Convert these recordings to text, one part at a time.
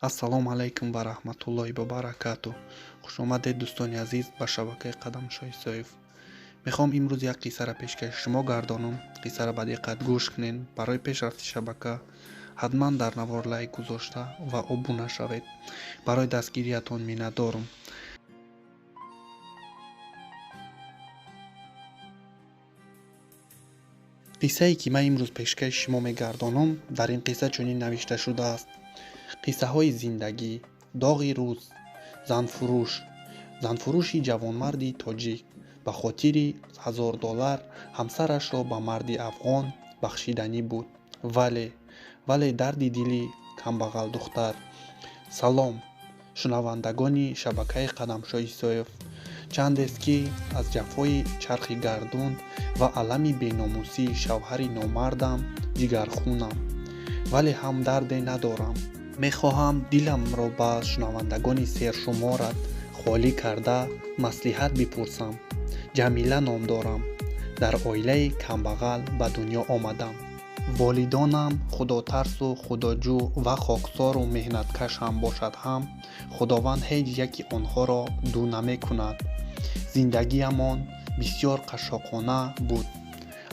ассалому алайкум ва раҳматуллоҳи ва баракатуҳ. Хушомадед дӯстони азиз ба шабакаи Қадамшоҳи Соев. Мехоҳам имрӯз як қиссаро пешкаши шумо гардонам. Қиссаро ба диққат гӯш кунед. Барои пешрафти шабака ҳатман дар навор лайк гузошта ва обуна шавед. Барои дастгириятон миннатдорам. қиссае ки ман имрӯз пешкаши шумо мегардонам, дар ин қисса чунин навишта шудааст: қиссаҳои зиндагӣ, доғи рӯз, занфурӯши ҷавонмарди тоҷик ба хотири $1000 ҳамсарашро ба марди афғон бахшиданӣ буд. вале дарди дили камбағал духтар. Салом шунавандагони шабакаи Қадамшоҳи Соев. Чандест ки аз ҷафои чархи гардун ва алами беномусии шавҳари номардам ҷигархунам, вале ҳам дарде надорам. мехоҳам диламро ба шунавандагони сершуморат холӣ карда маслиҳат бипурсам. Ҷамила ном дорам. Дар оилаи камбағал ба дунё омадам. волидонам худотарсу худоҷӯ ва хоксору меҳнаткаш ҳам бошад ҳам худованд ҳеҷ яки онҳоро ду намекунад. зиндагиамон бисёр қашоқона буд.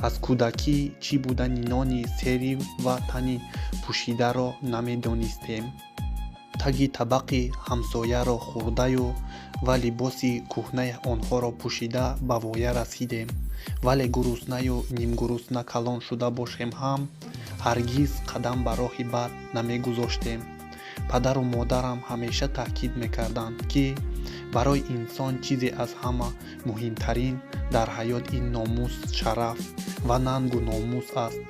аз кӯдакӣ чӣ будани нони сери ва тани пӯшидаро намедонистем. таги табақи ҳамсояро хӯрдаю ва либоси кӯҳнаи онҳоро пӯшида ба воя расидем. вале гуруснаю нимгурусна калон шуда бошем ҳам ҳаргиз қадам ба роҳи бад намегузоштем. падару модарам ҳамеша таъкид мекарданд ки барои инсон чизе аз ҳама муҳимтарин дар ҳаёт ин номус, шараф ва нангу номус аст.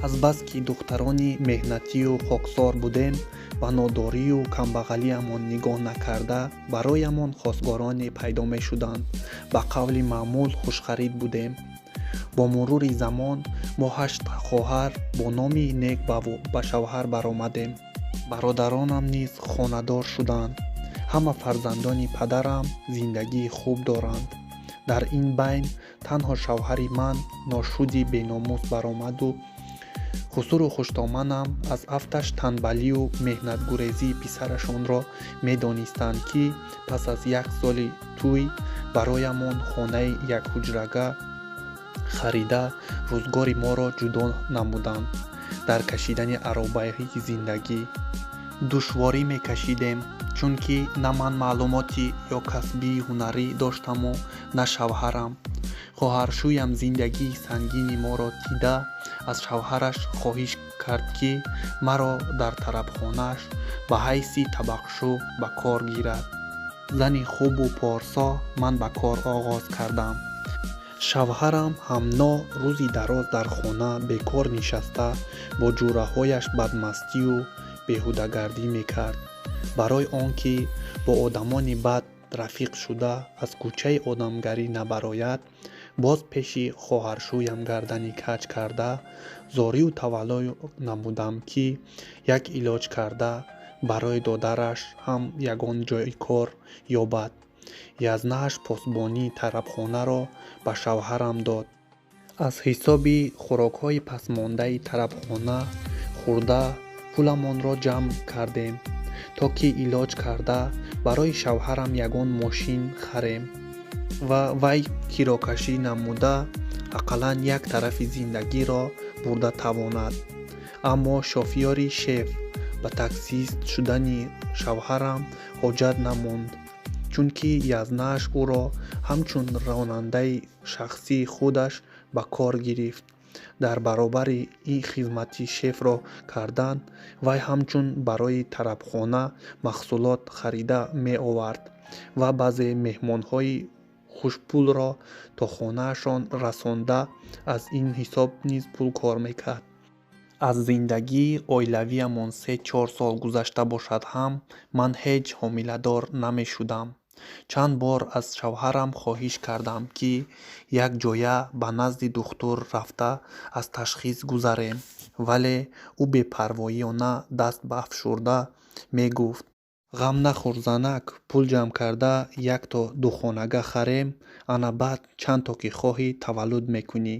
азбаски духтарони меҳнатию хоксор будем, ба нодорию камбағалиамон нигоҳ накарда бароямон хостгороне пайдо мешуданд. ба қавли маъмул хушхарид будем. бо мурури замон мо 8 хоҳар бо номи нек ба шавҳар баромадем. бародаронам низ хонадор шуданд. ҳама фарзандони падарам зиндагии хуб доранд. дар ин байн танҳо шавҳари ман ношуди беномус баромаду хусуру хуштоманам аз афташ танбалию меҳнатгурезии писарашонро медонистанд ки пас аз 1 соли тӯй бароямон хонаи якҳуҷрага харида рӯзгори моро ҷудо намуданд. дар кашидани аробаи зиндагӣ душворӣ мекашидем, чунки на ман маълумоти ё касбии ҳунарӣ доштаму на шавҳарам. хоҳаршӯям зиндагии сангини моро дида аз шавҳараш хоҳиш кард ки маро дар тарабхонааш ба ҳайси табақшӯ ба кор гирад. зани хубу порсо ман ба кор оғоз кардам. шавҳарам ҳамно рӯзи дароз дар хона бекор нишаста бо ҷураҳояш бадмастию беҳудагардӣ мекард. барои он ки бо одамони бад рафиқ шуда аз кӯчаи одамгарӣ набарояд, боз пеши хоҳаршӯям гардани каҷ карда зорию таваллӯ намудам ки як илоҷ карда барои додараш ҳам ягон ҷойи кор ёбад. язнааш посбонии тарабхонаро ба шавҳарам дод. аз ҳисоби хӯрокҳои пасмондаи тарабхона хӯрда пуламонро ҷамъ кардем, то ки илоҷ карда барои шавҳарам ягон мошин харем ва вай кирокашӣ намуда ақаллан як тарафи зиндагиро бурда тавонад. аммо шофёри шеф ба таксист шудани шавҳарам ҳоҷат намонд, чунки язнааш ӯро ҳамчун ронандаи шахсии худаш ба кор гирифт. дар баробари ин хизмати шефро кардан вай ҳамчун барои тарабхона маҳсулот харида меовард ва баъзе меҳмонҳои хушпулро то хонаашон расонда аз ин ҳисоб низ пул кор мекард. аз зиндагии оилавиамон 3-4 сол гузашта бошад ҳам ман ҳеҷ ҳомиладор намешудам. чанд бор аз шавҳарам хоҳиш кардам ки якҷоя ба назди духтур рафта аз ташхис гузарем, вале ӯ бепарвоиёна даст бафшурда мегуфт: ғам нахӯр занак, пул ҷамъ карда 1-2 хонага харем, ана баъд чандто ки хоҳӣ таваллуд мекунӣ.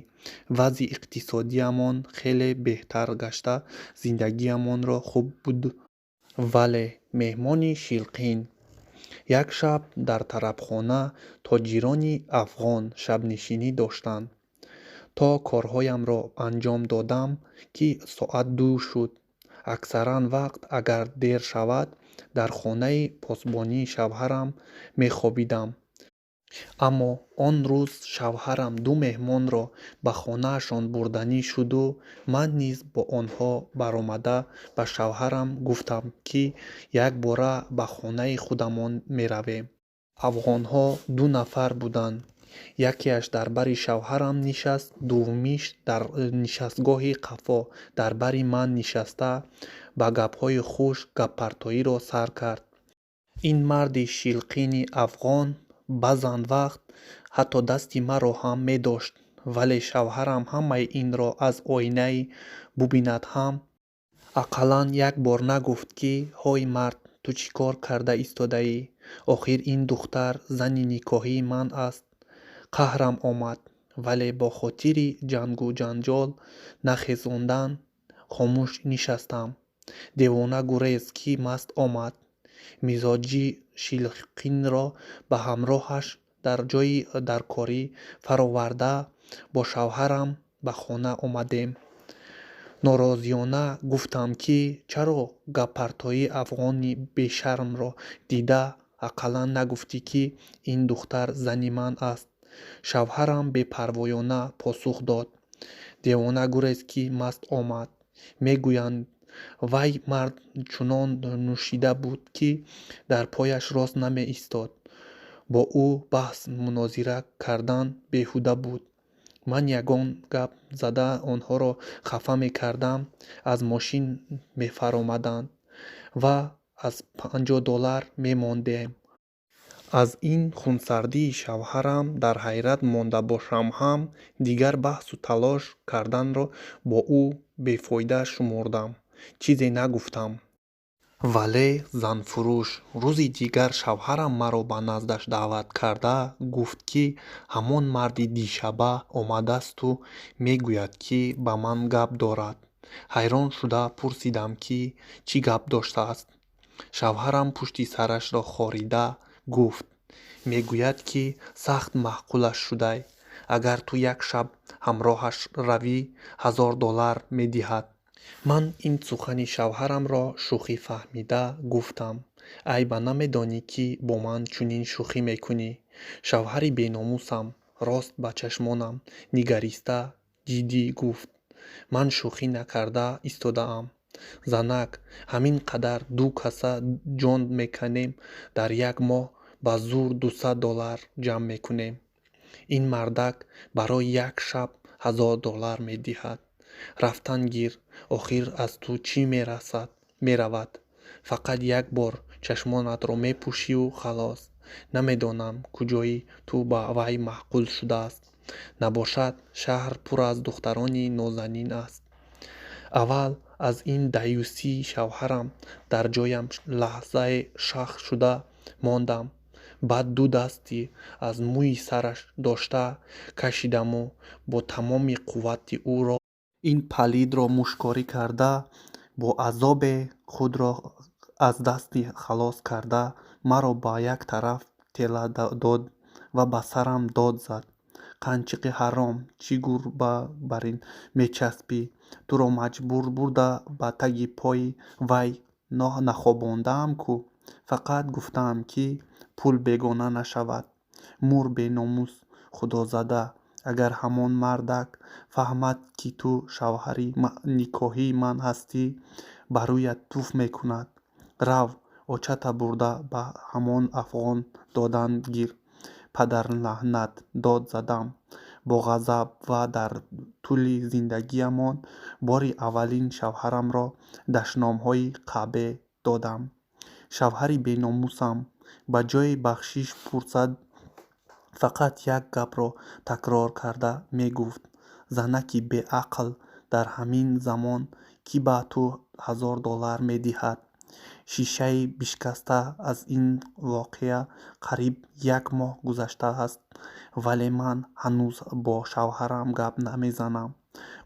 вазъи иқтисодиамон хеле беҳтар гашта зиндагиамонро хуб буд, вале меҳмони шилқин. як шаб дар тарабхона тоҷирони афғон шабнишинӣ доштанд. то корҳоямро анҷом додам ки соат 2 шуд. аксаран вақт агар дер шавад дар хонаи посбонии шавҳарам мехобидам. аммо он рӯз шавҳарам 2 меҳмонро ба хонаашон бурданӣ шуду ман низ бо онҳо баромада ба шавҳарам гуфтам ки якбора ба хонаи худамон меравем. афғонҳо 2 нафар буданд. якеаш дар бари шавҳарам нишаст, дуввумиш дар нишастгоҳи қафо дар бари ман нишаста ба гапҳои хуш гаппартоиро сар кард. ин марди шилқини афғон баъзан вақт ҳатто дасти маро ҳам медошт, вале шавҳарам ҳамаи инро аз оинаи бубинад ҳам ақаллан як бор нагуфт ки ҳой мард, ту чӣ кор карда истодаӣ? охир ин духтар зани никоҳии ман аст. қаҳрам омад, вале бо хотири ҷангу ҷанҷол нахезондан хомӯш нишастам. девона гурез ки маст омад. мизоҷи шилқинро ба ҳамроҳаш дар ҷойи даркорӣ фароварда бо шавҳарам ба хона омадем. норозиёна гуфтам ки чаро гаппартои афғони бешармро дида ақаллан нагуфтӣ ки ин духтар зани ман аст. шавҳарам бепарвоёна посух дод. девона гурез ки маст омад. мегӯянд вай мард чунон нӯшида буд ки дар пояш рост намеистод. бо ӯ баҳс мунозира кардан беҳуда буд. ман ягон гап зада онҳоро хафа мекардам. аз мошин мефаромаданд ва аз $50 мемондем. аз ин хунсардии шавҳарам дар ҳайрат монда бошам ҳам дигар баҳсу талош карданро бо ӯ бефоида шумурдам. чизе нагуфтам. вале занфурӯш рӯзи дигар шавҳарам маро ба наздаш даъват карда гуфт ки ҳамон марди дишаба омадасту мегӯяд ки ба ман гап дорад. ҳайрон шуда пурсидам ки чӣ гап доштааст. шавҳарам пушти сарашро хорида гуфт. мегӯяд ки сахт маъқулаш шудай. агар ту як шаб ҳамроҳаш равӣ $1000 медиҳад. ман ин сухани шавҳарамро шӯхӣ фаҳмида гуфтам. айба намедонӣ ки бо ман чунин шӯхӣ мекунӣ? шавҳари беномусам рост ба чашмонам нигариста ҷиддӣ гуфт. ман шӯхӣ накарда истодаам. занак ҳамин қадар ду каса ҷон меканем, дар як моҳ ба зур $200 ҷамъ мекунем. ин мардак барои як шаб $1000 медиҳад. рафтан гир, охир аз ту чӣ меравад? фақат як бор чашмонатро мепӯшиву халос. намедонам куҷои ту ба вай маъқул шудааст. набошад шаҳр пур аз духтарони нозанин аст. аввал аз ин даъюсии шавҳарам дар ҷоям лаҳзае шах шуда мондам. баъд 2 дасти аз мӯи сараш дошта кашидаму бо тамоми қуввати ӯро ин палидро мушкорӣ карда, бо азобе худро аз дасти халос карда, маро ба як тараф тела дод ва ба сарам дод зад. қанчиқи ҳаром, чӣ гурба бар ин мечаспӣ? туро маҷбур бурда ба таги пои вай нахобондаам ку. фақат гуфтаам ки пул бегона нашавад. мур беномус, худозада, агар ҳамон мардак фаҳмад ки ту шавҳари никоҳии ман ҳастӣ, ба рӯят туф мекунад. рав, очата бурда ба ҳамон афғон додан гир. падарлаънат, дод задам бо ғазаб ва дар тӯли зиндагиамон бори аввалин шавҳарамро дашномҳои Қаъбе додам. шавҳари беномусам ба ҷои бахшиш пурсад, фақат як гапро такрор карда мегуфт. занаки беақл дар ҳамин замон ки ба ту $1000 медиҳад. шишаи бишкаста. аз ин воқеа қариб 1 моҳ гузаштааст, вале ман ҳанӯз бо шавҳарам гап намезанам.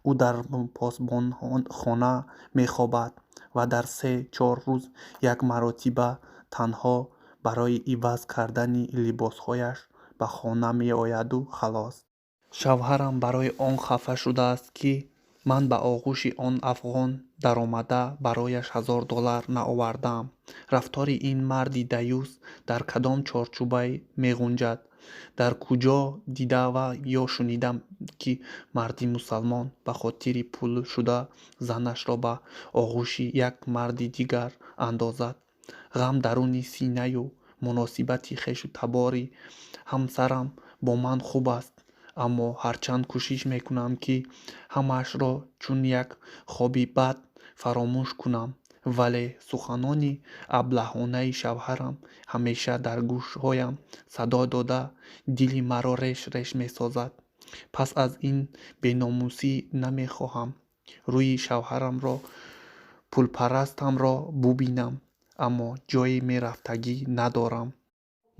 ӯ дар посбонхона мехобад ва дар 3-4 рӯз як маротиба танҳо барои иваз кардани либосҳояш ба хона меояду халос. шавҳарам барои он хафа шудааст, ки ман ба оғӯши он афғон даромада барояш $1000 наовардаам. рафтори ин марди даюс дар кадом чорчӯбае меғунҷад? дар куҷо дидава ё шунидам, ки марди мусалмон ба хотири пул шуда занашро ба оғӯши як марди дигар андозад? ғам даруни синаю муносибати хешу-табори ҳамсарам бо ман хуб аст, аммо ҳарчанд кӯшиш мекунам, ки ҳамаашро чун як хоби бад фаромӯш кунам, вале суханони аблаҳонаи шавҳарам ҳамеша дар гӯшҳоям садо дода дили маро реш-реш месозад. пас аз ин беномусӣ намехоҳам рӯи шавҳарамро, пулпарастамро бубинам, аммо ҷои мерафтагӣ надорам.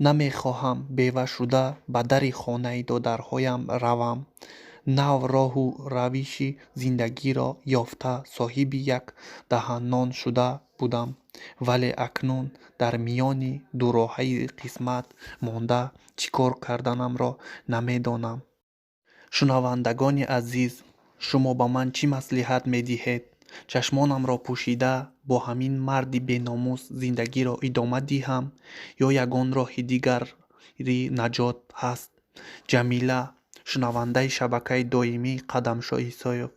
намехоҳам бева шуда ба дари хонаи додарҳоям равам. нав роҳу равиши зиндагиро ёфта соҳиби як даҳаннон шуда будам, вале акнун дар миёни дуроҳаи қисмат монда чӣ кор карданамро намедонам. шунавандагони азиз, шумо ба ман чӣ маслиҳат медиҳед? чашмонамро пӯшида бо ҳамин марди беномус зиндагиро идома диҳам ё ягон роҳи дигари наҷот ҳаст? ҷамила, шунавандаи шабакаи доимии Қадамшо Исоев.